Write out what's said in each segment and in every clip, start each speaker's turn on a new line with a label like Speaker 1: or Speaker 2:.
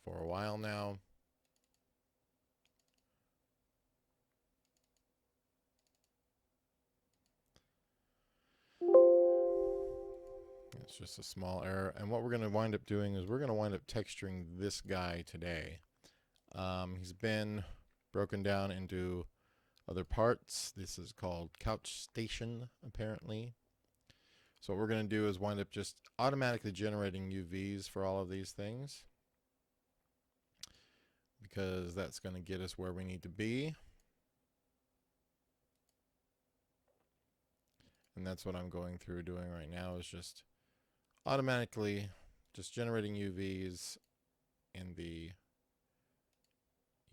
Speaker 1: for a while now. It's just a small error. And what we're going to wind up doing is we're going to wind up texturing this guy today. He's been broken down into other parts. This is called Couch Station, apparently. So what we're going to do is wind up just automatically generating UVs for all of these things, because that's going to get us where we need to be. And that's what I'm going through doing right now, is just automatically just generating UVs in the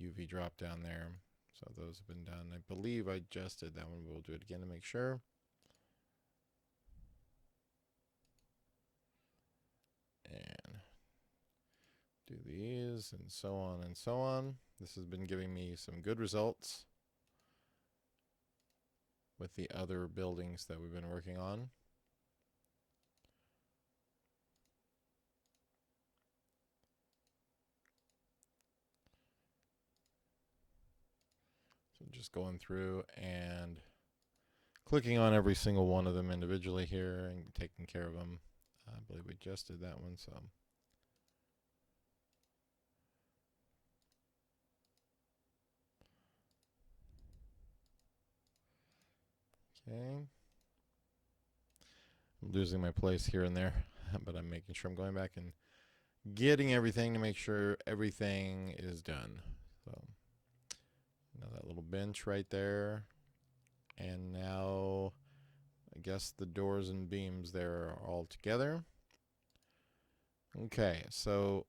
Speaker 1: UV drop down there. So those have been done. I believe I just did that one. We'll do it again to make sure. And do these and so on and so on. This has been giving me some good results with the other buildings that we've been working on. So just going through and clicking on every single one of them individually here and taking care of them. I believe we just did that one, so. Okay. I'm losing my place here and there, but I'm making sure I'm going back and getting everything to make sure everything is done. So now that little bench right there. And now I guess the doors and beams there are all together. Okay, so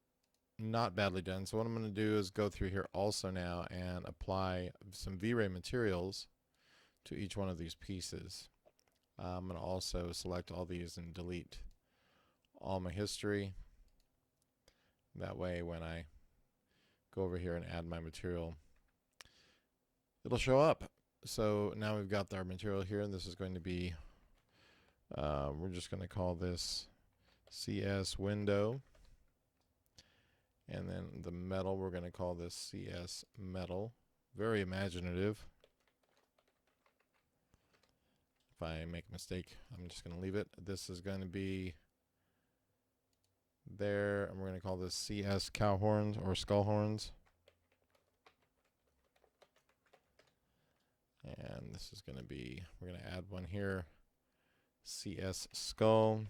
Speaker 1: not badly done. So what I'm going to do is go through here also now and apply some V-Ray materials to each one of these pieces. I'm going to also select all these and delete all my history. That way when I go over here and add my material, it'll show up. So now we've got our material here, and this is going to be, we're just going to call this CS window. And then the metal, we're going to call this CS metal. Very imaginative. If I make a mistake, I'm just going to leave it. This is going to be there, and we're going to call this CS cow horns or skull horns. And this is going to be, we're going to add one here, CS skull.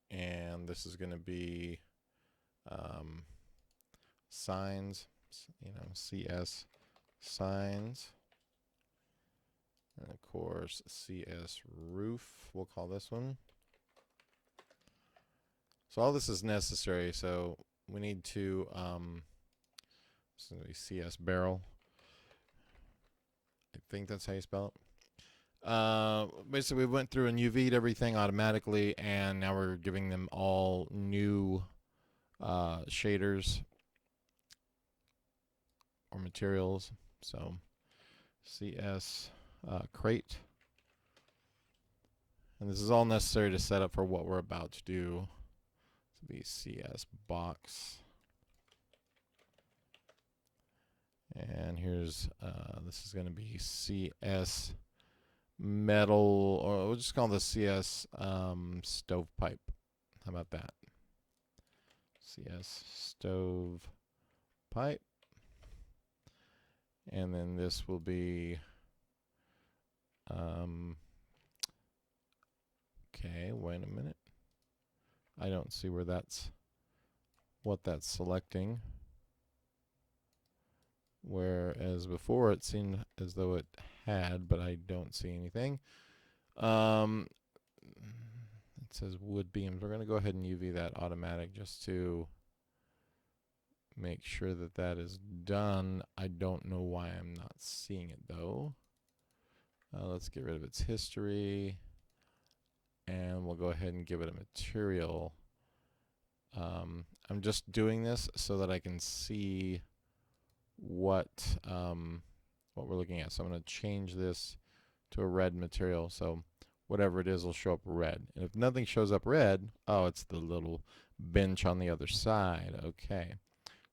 Speaker 1: And this is going to be signs, CS signs. And of course, CS roof, we'll call this one. So all this is necessary. So we need to, this is going to be CS barrel. I think that's how you spell it. Basically, we went through and UV'd everything automatically, and now we're giving them all new shaders or materials. So CS crate. And this is all necessary to set up for what we're about to do. This will be CS box. And here's, this is going to be CS metal, or we'll just call this CS stovepipe. How about that? CS stovepipe. And then this will be, okay, wait a minute. I don't see where that's, what that's selecting. Whereas before it seemed as though it had, but I don't see anything. It says wood beams. We're going to go ahead and UV that automatic just to make sure that that is done. I don't know why I'm not seeing it though. Let's get rid of its history, and we'll go ahead and give it a material. I'm just doing this so that I can see what we're looking at. So I'm going to change this to a red material. So whatever it is will show up red. And if nothing shows up red, oh, it's the little bench on the other side. Okay.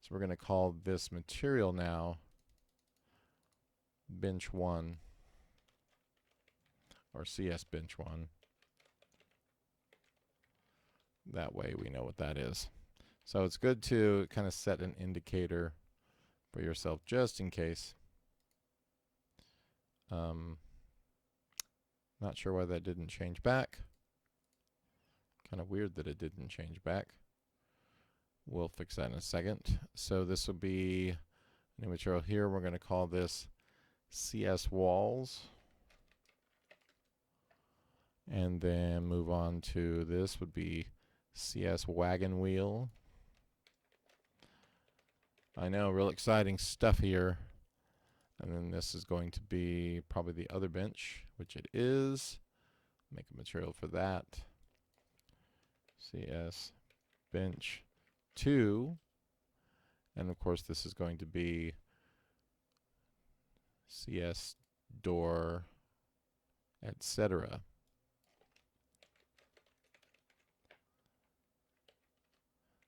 Speaker 1: So we're going to call this material now bench 1, or CS bench 1. That way we know what that is. So it's good to kind of set an indicator for yourself just in case. Not sure why that didn't change back. Kind of weird that it didn't change back. We'll fix that in a second. So this will be a new material here. We're going to call this CS walls. And then move on to this would be CS wagon wheel. I know, real exciting stuff here. And then this is going to be probably the other bench, which it is. Make a material for that. CS bench 2. And of course this is going to be CS door, etc.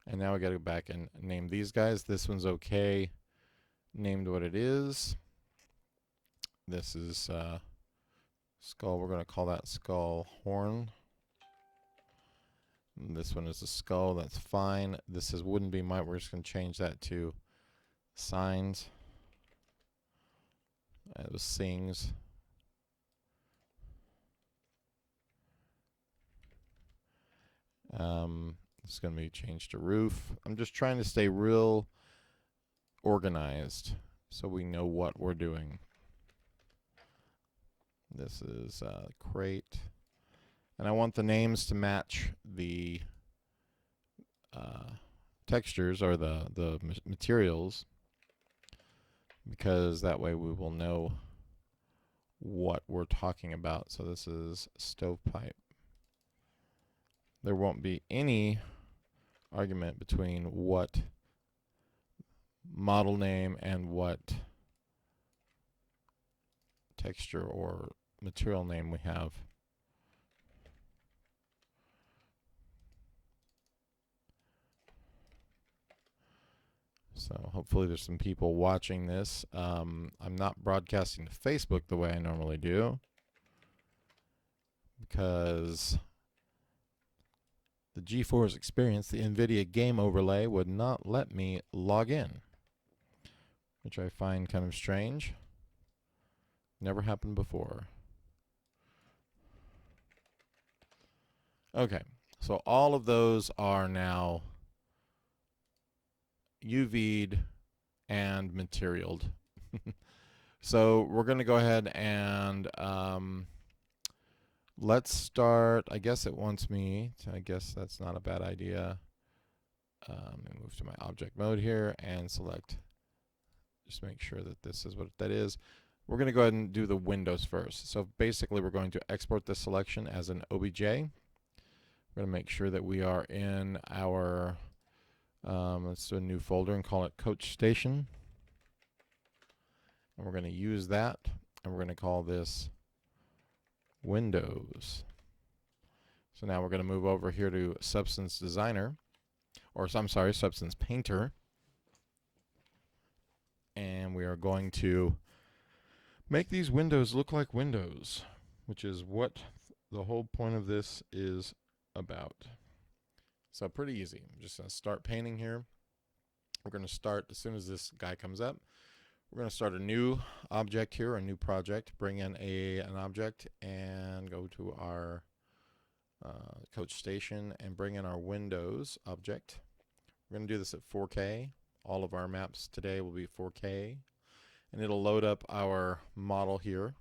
Speaker 1: And now we got to go back and name these guys. This one's okay, named what it is. This is skull. We're going to call that skull horn. And this one is a skull. That's fine. This is wouldn't be might. We're just going to change that to signs. It was sings. It's going to be changed to roof. I'm just trying to stay real organized so we know what we're doing. This is crate. And I want the names to match the textures or the materials, because that way we will know what we're talking about. So this is stovepipe. There won't be any argument between what model name and what texture or material name we have. So hopefully there's some people watching this. I'm not broadcasting to Facebook the way I normally do, because the GeForce experience, the NVIDIA game overlay, would not let me log in, which I find kind of strange. Never happened before. Okay, so all of those are now UV'd and materialed. So we're going to go ahead and let's start. I guess it wants me to, I guess that's not a bad idea. Let me move to my object mode here and select, just make sure that this is what that is. We're going to go ahead and do the windows first. So basically we're going to export this selection as an OBJ. We're going to make sure that we are in our, let's do a new folder and call it Coach Station. And we're going to use that, and we're going to call this Windows. So now we're going to move over here to Substance Designer, or I'm sorry, Substance Painter. And we are going to make these windows look like windows, which is what the whole point of this is about. So pretty easy. I'm just going to start painting here. We're going to start as soon as this guy comes up. We're going to start a new object here, a new project, bring in an object, and go to our Coach Station and bring in our Windows object. We're going to do this at 4K. All of our maps today will be 4K. And it'll load up our model here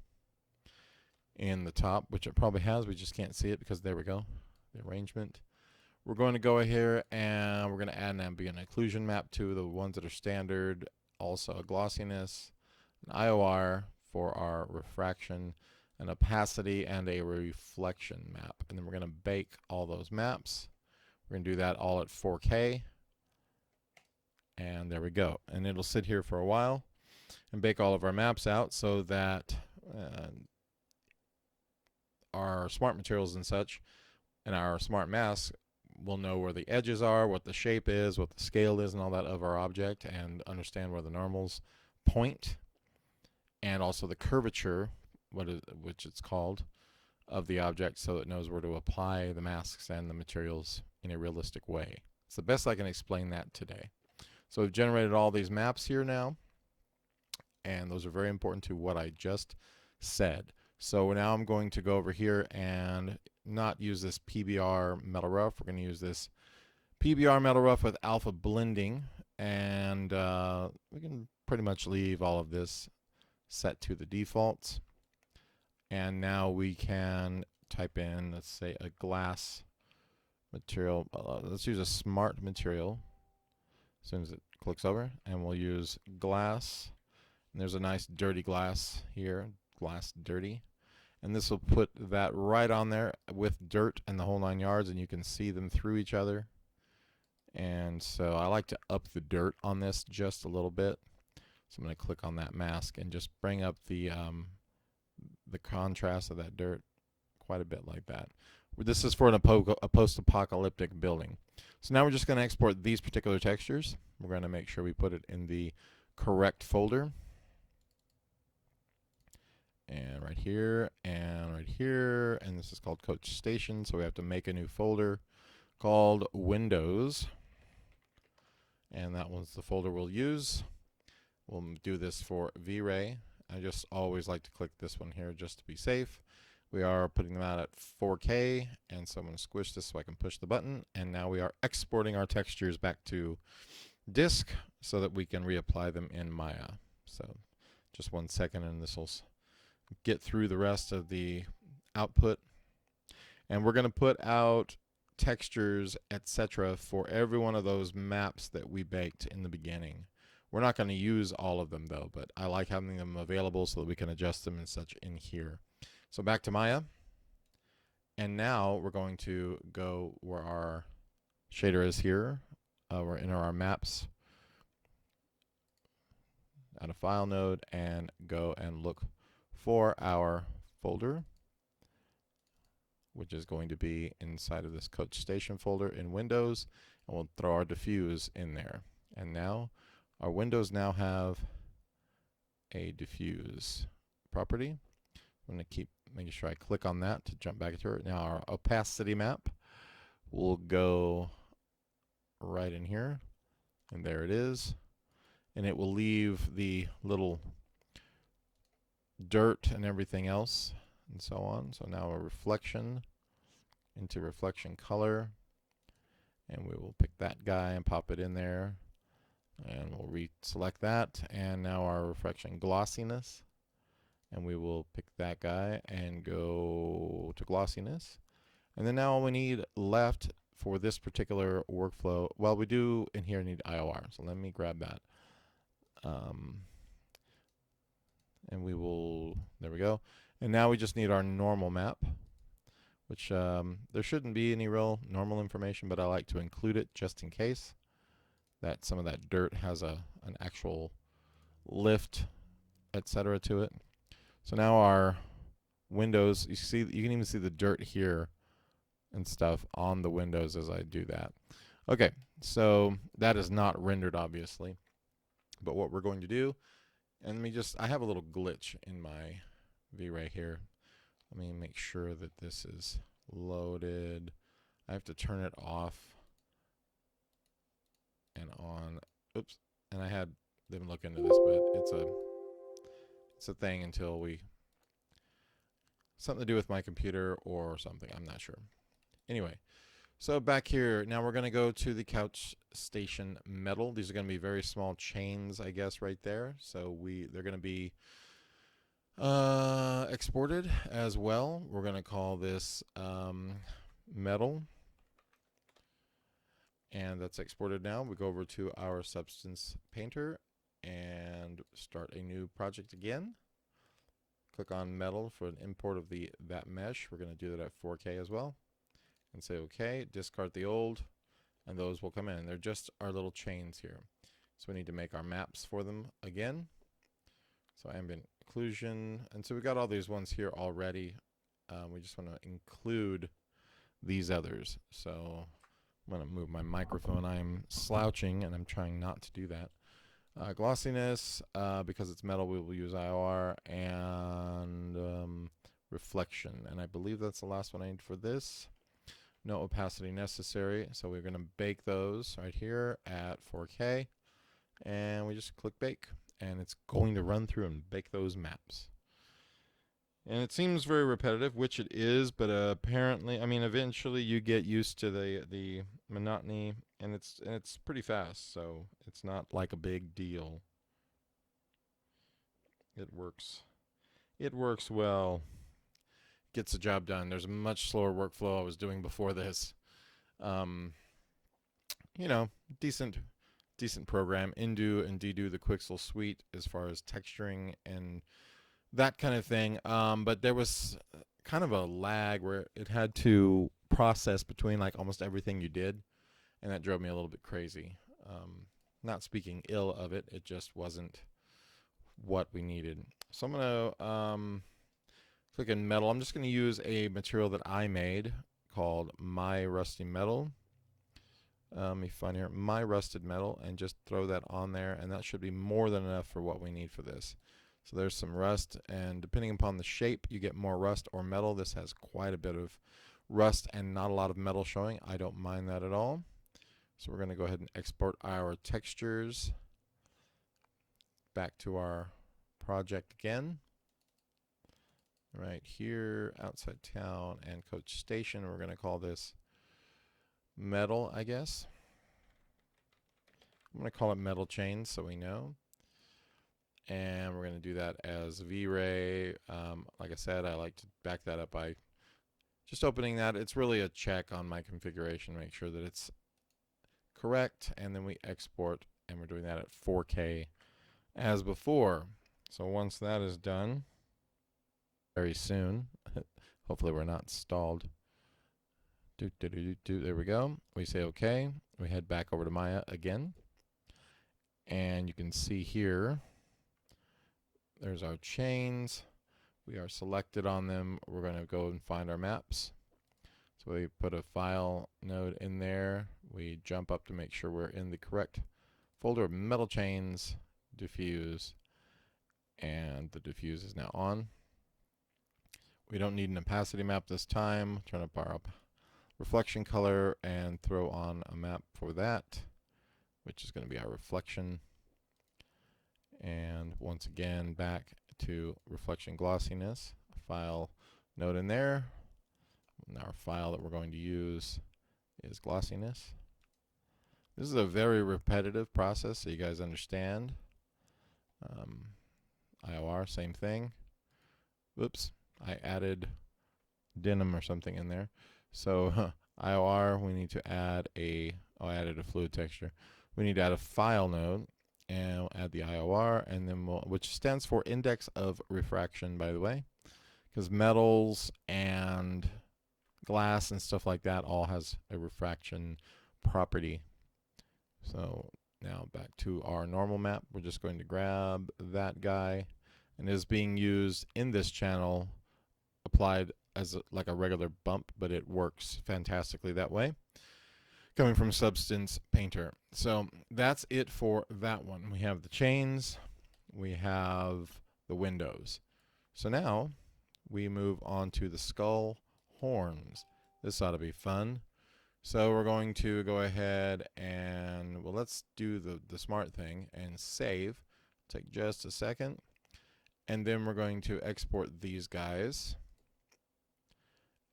Speaker 1: in the top, which it probably has. We just can't see it because there we go, the arrangement. We're going to go here and we're going to add an ambient occlusion map to the ones that are standard. Also a glossiness, an IOR for our refraction, an opacity, and a reflection map. And then we're going to bake all those maps. We're going to do that all at 4K. And there we go. And it'll sit here for a while and bake all of our maps out so that our smart materials and such, and our smart mask will know where the edges are, what the shape is, what the scale is, and all that of our object, and understand where the normals point, and also the curvature, which it's called, of the object, so it knows where to apply the masks and the materials in a realistic way. It's the best I can explain that today. So we've generated all these maps here now, and those are very important to what I just said. So now I'm going to go over here and not use this PBR metal rough. We're going to use this PBR metal rough with alpha blending, and we can pretty much leave all of this set to the defaults. And now we can type in, let's say, a glass material. Let's use a smart material as soon as it clicks over, and we'll use glass. And there's a nice dirty glass here, glass dirty. And this will put that right on there with dirt and the whole 9 yards, and you can see them through each other. And so I like to up the dirt on this just a little bit. So I'm going to click on that mask and just bring up the contrast of that dirt quite a bit like that. This is for a post-apocalyptic building. So now we're just going to export these particular textures. We're going to make sure we put it in the correct folder. And right here, and right here, and this is called Coach Station, so we have to make a new folder called Windows. And that one's the folder we'll use. We'll do this for V-Ray. I just always like to click this one here just to be safe. We are putting them out at 4K, and so I'm going to squish this so I can push the button. And now we are exporting our textures back to disk so that we can reapply them in Maya. So just 1 second, and this will get through the rest of the output. And we're going to put out textures, etc., for every one of those maps that we baked in the beginning. We're not going to use all of them though, but I like having them available so that we can adjust them and such in here. So back to Maya, and now we're going to go where our shader is here. We're in our maps, add a file node, and go and look for our folder, which is going to be inside of this Coach Station folder in Windows, and we'll throw our diffuse in there. And now our windows now have a diffuse property. I'm going to keep making sure I click on that to jump back into it. Now our opacity map will go right in here, and there it is. And it will leave the little dirt and everything else and so on. So now a reflection into reflection color, and we will pick that guy and pop it in there, and we'll reselect that, and now our reflection glossiness, and we will pick that guy and go to glossiness. And then now all we need left for this particular workflow, well, we do in here need IOR, so let me grab that. And we will, there we go. And now we just need our normal map, which there shouldn't be any real normal information, but I like to include it just in case that some of that dirt has an actual lift, etc. to it. So now our windows, you can even see the dirt here and stuff on the windows as I do that. Okay, so that is not rendered obviously, but what we're going to do, and I have a little glitch in my V-Ray here. Let me make sure that this is loaded. I have to turn it off and on. Oops. And I had them look into this, but it's a thing until something to do with my computer or something. I'm not sure. Anyway, so back here, now we're going to go to the Couch Station metal. These are going to be very small chains, I guess, right there. So they're going to be exported as well. We're going to call this metal, and that's exported now. We go over to our Substance Painter and start a new project again. Click on metal for an import of that mesh. We're going to do that at 4K as well, and say OK. Discard the old, and those will come in. They're just our little chains here, so we need to make our maps for them again. So ambient occlusion, and so we got all these ones here already we just want to include these others. So I'm going to move my microphone. I'm slouching and I'm trying not to do that. Glossiness, because it's metal, we will use IOR, and reflection. And I believe that's the last one I need for this. No opacity necessary. So we're going to bake those right here at 4K. And we just click bake. And it's going to run through and bake those maps. And it seems very repetitive, which it is, but apparently, I mean, eventually you get used to the monotony, and it's pretty fast, so it's not like a big deal. It works. It works well. Gets the job done. There's a much slower workflow I was doing before this. You know, decent program. Indo and Dedo, the Quixel suite, as far as texturing and that kind of thing. But there was kind of a lag where it had to process between like almost everything you did, and that drove me a little bit crazy. Not speaking ill of it, it just wasn't what we needed. So I'm gonna click in metal. I'm just gonna use a material that I made called My Rusty Metal. Let me find here My Rusted Metal, and just throw that on there, and that should be more than enough for what we need for this. So there's some rust, and depending upon the shape, you get more rust or metal. This has quite a bit of rust and not a lot of metal showing. I don't mind that at all. So we're going to go ahead and export our textures back to our project again. Right here, outside town and coach station. We're going to call this metal, I guess. I'm going to call it metal chains so we know. And we're going to do that as V-Ray. Like I said, I like to back that up by just opening that. It's really a check on my configuration, make sure that it's correct, and then we export, and we're doing that at 4K as before. So once that is done, very soon, hopefully we're not stalled. There we go. We say OK. We head back over to Maya again, and you can see here, there's our chains. We are selected on them. We're going to go and find our maps. So we put a file node in there. We jump up to make sure we're in the correct folder of metal chains, diffuse, and the diffuse is now on. We don't need an opacity map this time. Turn up our reflection color and throw on a map for that, which is going to be our reflection. And once again, back to reflection glossiness, file node in there. And our file that we're going to use is glossiness. This is a very repetitive process, so you guys understand. IOR, same thing. Oops, I added denim or something in there. So IOR, we need to add I added a fluid texture. We need to add a file node, and we'll add the IOR, and then which stands for index of refraction, by the way, because metals and glass and stuff like that all has a refraction property. So now back to our normal map. We're just going to grab that guy, and it is being used in this channel, applied as like a regular bump, but it works fantastically that way, coming from Substance Painter. So that's it for that one. We have the chains, we have the windows. So now we move on to the skull horns. This ought to be fun. So we're going to go ahead and, well, let's do the smart thing and save. Take just a second. And then we're going to export these guys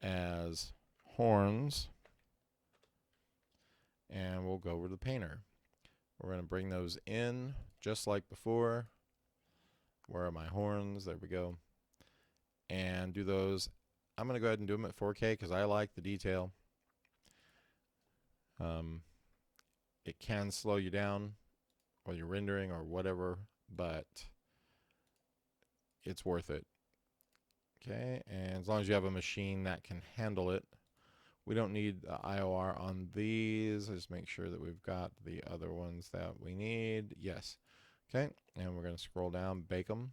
Speaker 1: as horns. And we'll go over to the painter. We're going to bring those in just like before. Where are my horns? There we go. And do those. I'm going to go ahead and do them at 4K because I like the detail. It can slow you down while you're rendering or whatever, but it's worth it. Okay, and as long as you have a machine that can handle it. We don't need the IOR on these. Just make sure that we've got the other ones that we need. Yes. Okay, and we're going to scroll down, bake them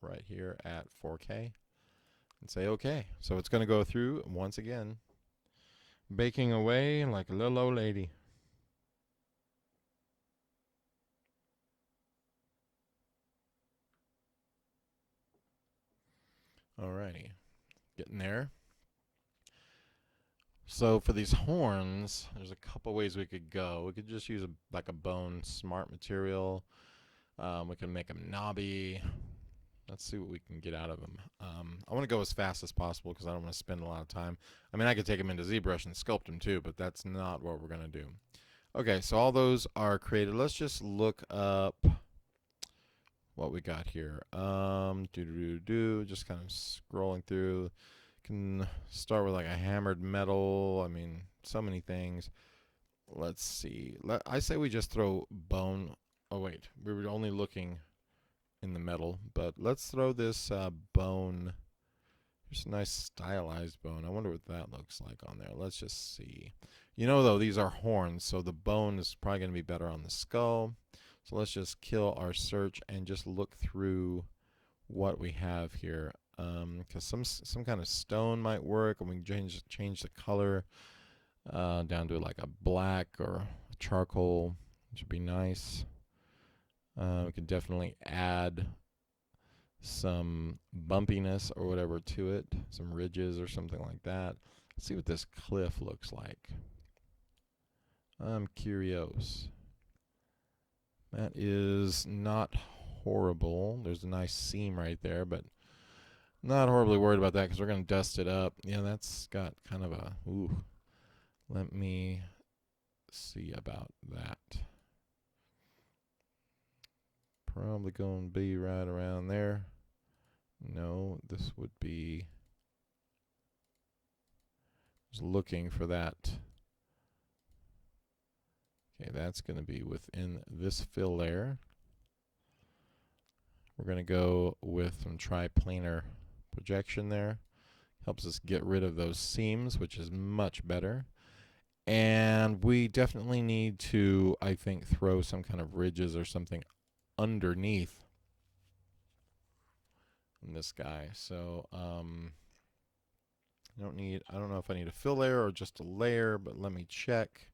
Speaker 1: right here at 4K. and say okay. So it's going to go through once again, baking away like a little old lady. Alrighty, getting there. So for these horns, there's a couple ways we could go. We could just use like a bone smart material. We can make them knobby. Let's see what we can get out of them. I want to go as fast as possible because I don't want to spend a lot of time. I mean, I could take them into ZBrush and sculpt them too, but that's not what we're going to do. Okay, so all those are created. Let's just look up what we got here. Just kind of scrolling through. Can start with like a hammered metal. I mean, so many things. Let's see. I say we just throw bone. Oh wait, we were only looking in the metal, but let's throw this bone. Here's a nice stylized bone. I wonder what that looks like on there. Let's just see. You know, though, these are horns, so the bone is probably going to be better on the skull. So let's just kill our search and just look through what we have here. Because some kind of stone might work, and we can change the color down to like a black or a charcoal, which would be nice. We could definitely add some bumpiness or whatever to it, some ridges or something like that. Let's see what this cliff looks like. I'm curious. That is not horrible. There's a nice seam right there, but not horribly worried about that because we're going to dust it up. Yeah, that's got kind of a, ooh. Let me see about that. Probably going to be right around there. No, this would be, just looking for that. Okay, that's going to be within this fill layer. We're going to go with some triplanar projection there. Helps us get rid of those seams, which is much better. And we definitely need to, I think, throw some kind of ridges or something underneath this guy. So I don't know if I need a fill layer or just a layer, but let me check.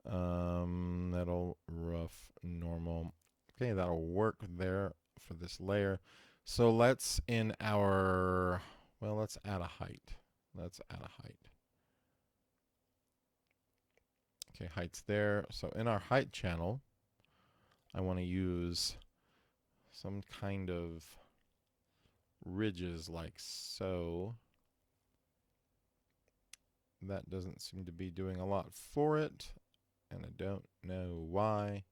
Speaker 1: That'll rough normal. Okay, that'll work there for this layer. So let's add a height. Let's add a height. Okay, height's there. So in our height channel, I want to use some kind of ridges like so. That doesn't seem to be doing a lot for it, and I don't know why.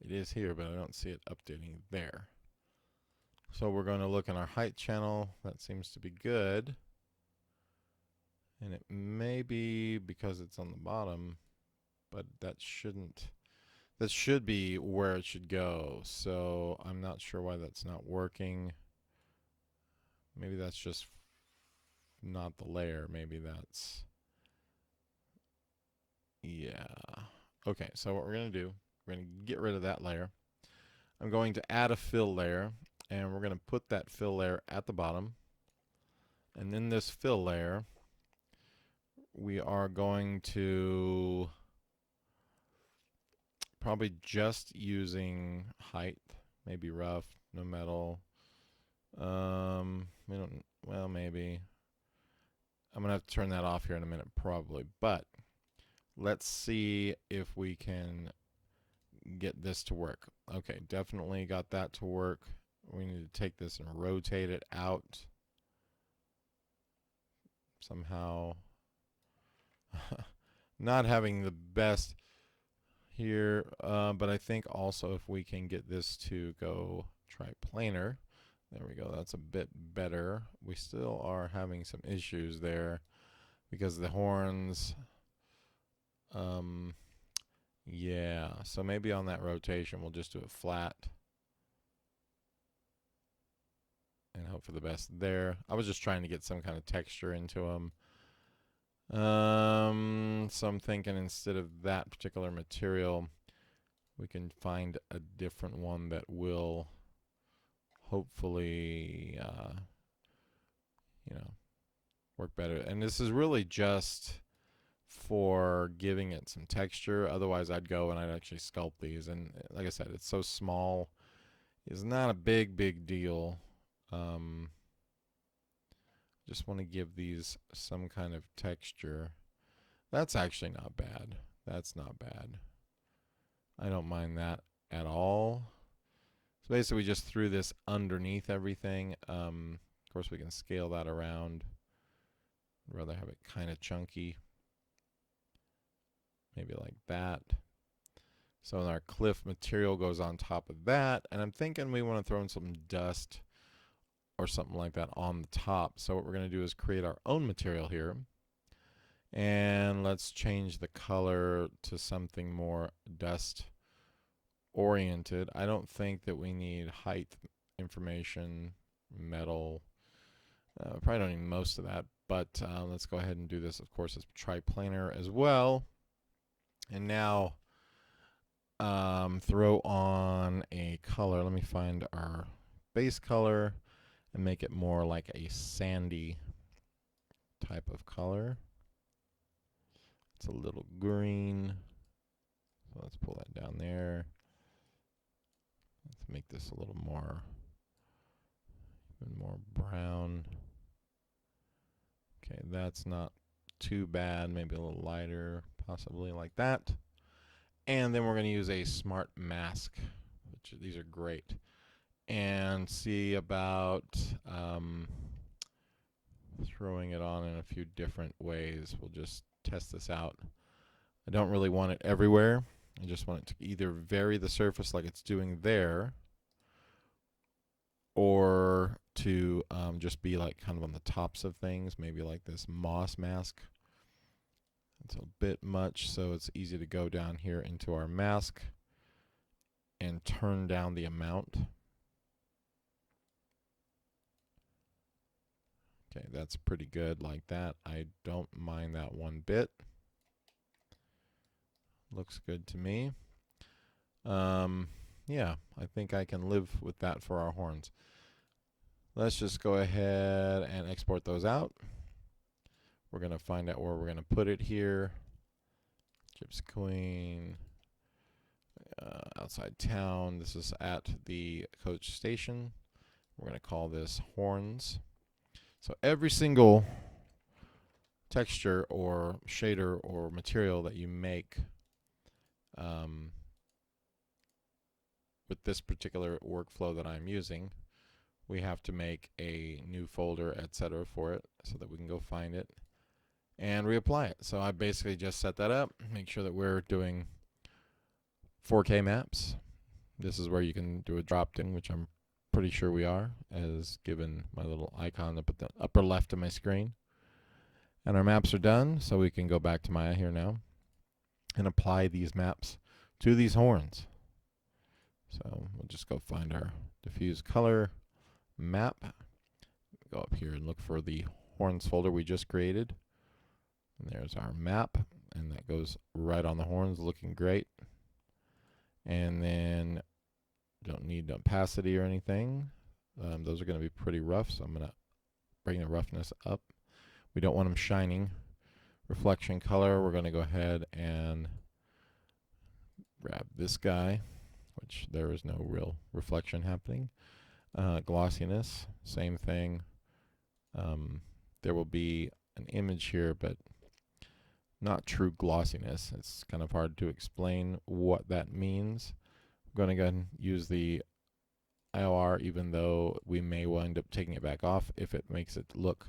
Speaker 1: It is here, but I don't see it updating there. So we're going to look in our height channel. That seems to be good. And it may be because it's on the bottom, but that should be where it should go. So I'm not sure why that's not working. Maybe that's just not the layer. Maybe that's, yeah. Okay, so what we're going to do, we're going to get rid of that layer. I'm going to add a fill layer, and we're going to put that fill layer at the bottom. And in this fill layer, we are going to probably just using height, maybe rough, no metal. Maybe. I'm going to have to turn that off here in a minute probably, but let's see if we can get this to work. Okay, definitely got that to work. We need to take this and rotate it out somehow. Not having the best here, but I think also if we can get this to go triplanar, there we go, that's a bit better. We still are having some issues there because the horns, yeah, so maybe on that rotation we'll just do it flat and hope for the best there. I was just trying to get some kind of texture into them. So I'm thinking instead of that particular material, we can find a different one that will hopefully, work better. And this is really just for giving it some texture. Otherwise, I'd go and I'd actually sculpt these. And like I said, it's so small. It's not a big deal. Just want to give these some kind of texture. That's actually not bad. That's not bad. I don't mind that at all. So basically we just threw this underneath everything. Of course we can scale that around. I'd rather have it kind of chunky. Maybe like that. So our cliff material goes on top of that. And I'm thinking we want to throw in some dust or something like that on the top. So what we're going to do is create our own material here. And let's change the color to something more dust oriented. I don't think that we need height information, metal. Probably don't need most of that, but let's go ahead and do this. Of course, it's triplanar as well. And now throw on a color. Let me find our base color and make it more like a sandy type of color. It's a little green. So let's pull that down there. Let's make this a little more, even more brown. Okay, that's not too bad. Maybe a little lighter, possibly like that. And then we're going to use a smart mask, which these are great. And see about throwing it on in a few different ways. We'll just test this out. I don't really want it everywhere. I just want it to either vary the surface like it's doing there, or to just be like kind of on the tops of things, maybe like this moss mask. It's a bit much, so it's easy to go down here into our mask and turn down the amount. Okay, that's pretty good like that. I don't mind that one bit. Looks good to me. Yeah, I think I can live with that for our horns. Let's just go ahead and export those out. We're going to find out where we're going to put it here. Gypsy Queen, outside town. This is at the coach station. We're going to call this horns. So every single texture or shader or material that you make with this particular workflow that I'm using, we have to make a new folder, etc. for it so that we can go find it and reapply it. So I basically just set that up, make sure that we're doing 4K maps. This is where you can do a drop-in, which I'm pretty sure we are, as given my little icon up at the upper left of my screen. And our maps are done, so we can go back to Maya here now and apply these maps to these horns. So we'll just go find our diffuse color map. Go up here and look for the horns folder we just created. And there's our map, and that goes right on the horns, looking great. And then don't need opacity or anything. Those are going to be pretty rough, so I'm going to bring the roughness up. We don't want them shining. Reflection color, we're going to go ahead and grab this guy, which there is no real reflection happening. Glossiness, same thing. There will be an image here, but not true glossiness. It's kind of hard to explain what that means. I'm going to go ahead and use the IOR, even though we may wind up taking it back off if it makes it look,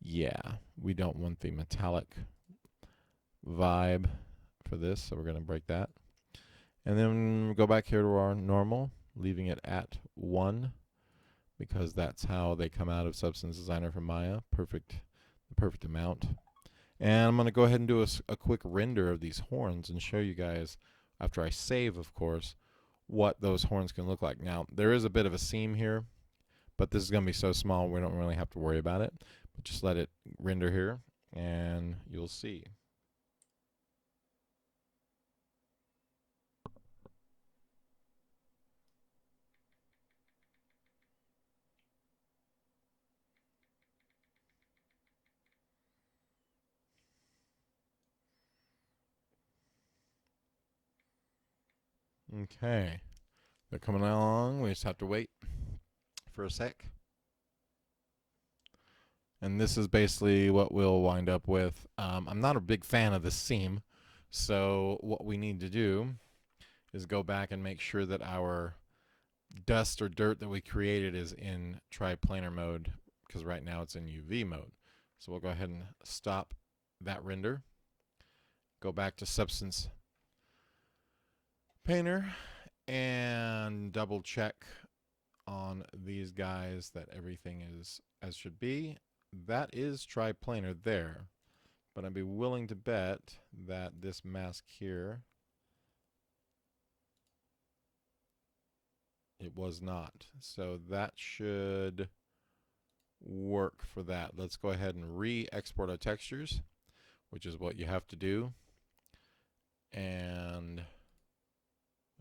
Speaker 1: yeah, we don't want the metallic vibe for this, so we're going to break that. And then go back here to our normal, leaving it at 1, because that's how they come out of Substance Designer from Maya. The perfect amount. And I'm going to go ahead and do a quick render of these horns and show you guys, after I save, of course, what those horns can look like. Now, there is a bit of a seam here, but this is going to be so small we don't really have to worry about it. But just let it render here, and you'll see. Okay. They're coming along. We just have to wait for a sec. And this is basically what we'll wind up with. I'm not a big fan of this seam, so what we need to do is go back and make sure that our dust or dirt that we created is in triplanar mode, because right now it's in UV mode. So we'll go ahead and stop that render. Go back to Substance Painter and double check on these guys that everything is as should be. That is triplanar there, but I'd be willing to bet that this mask here, it was not. So that should work for that. Let's go ahead and re-export our textures, which is what you have to do. And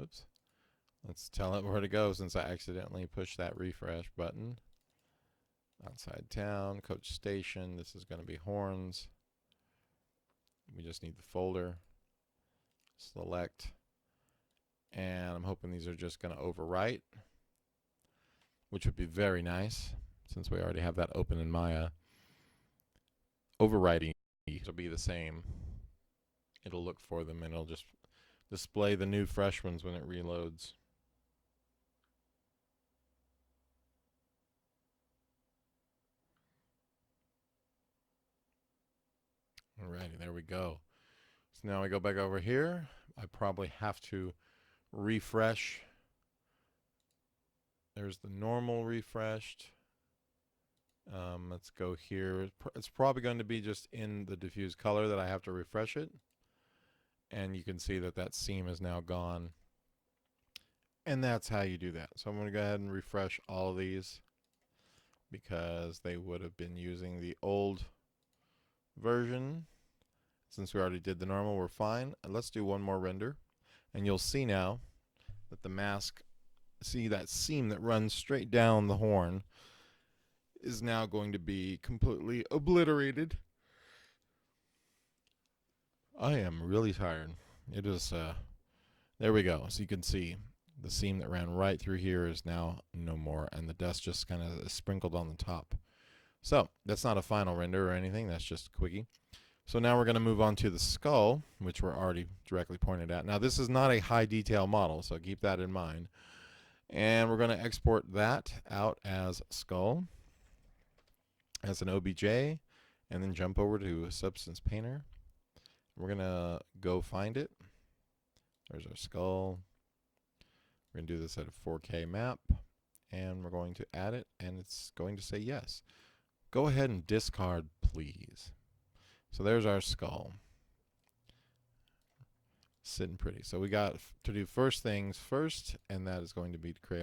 Speaker 1: oops, let's tell it where to go since I accidentally pushed that refresh button. Outside town, coach station. This is going to be horns. We just need the folder. Select. And I'm hoping these are just going to overwrite, which would be very nice since we already have that open in Maya. Overwriting will be the same. It'll look for them and it'll just display the new fresh ones when it reloads. Alrighty, there we go. So now we go back over here. I probably have to refresh. There's the normal refreshed. Let's go here. It's probably going to be just in the diffuse color that I have to refresh it. And you can see that that seam is now gone. And that's how you do that. So I'm going to go ahead and refresh all of these because they would have been using the old version. Since we already did the normal, we're fine. And let's do one more render. And you'll see now that the mask, see that seam that runs straight down the horn, is now going to be completely obliterated. I am really tired. It is, there we go. So you can see the seam that ran right through here is now no more, and the dust just kind of sprinkled on the top. So that's not a final render or anything. That's just a quickie. So now we're going to move on to the skull, which we're already directly pointed at. Now this is not a high detail model, so keep that in mind. And we're going to export that out as skull, as an OBJ, and then jump over to Substance Painter. We're going to go find it. There's our skull. We're going to do this at a 4K map, and we're going to add it, and it's going to say yes. Go ahead and discard, please. So there's our skull. Sitting pretty. So we got to do first things first, and that is going to be to create our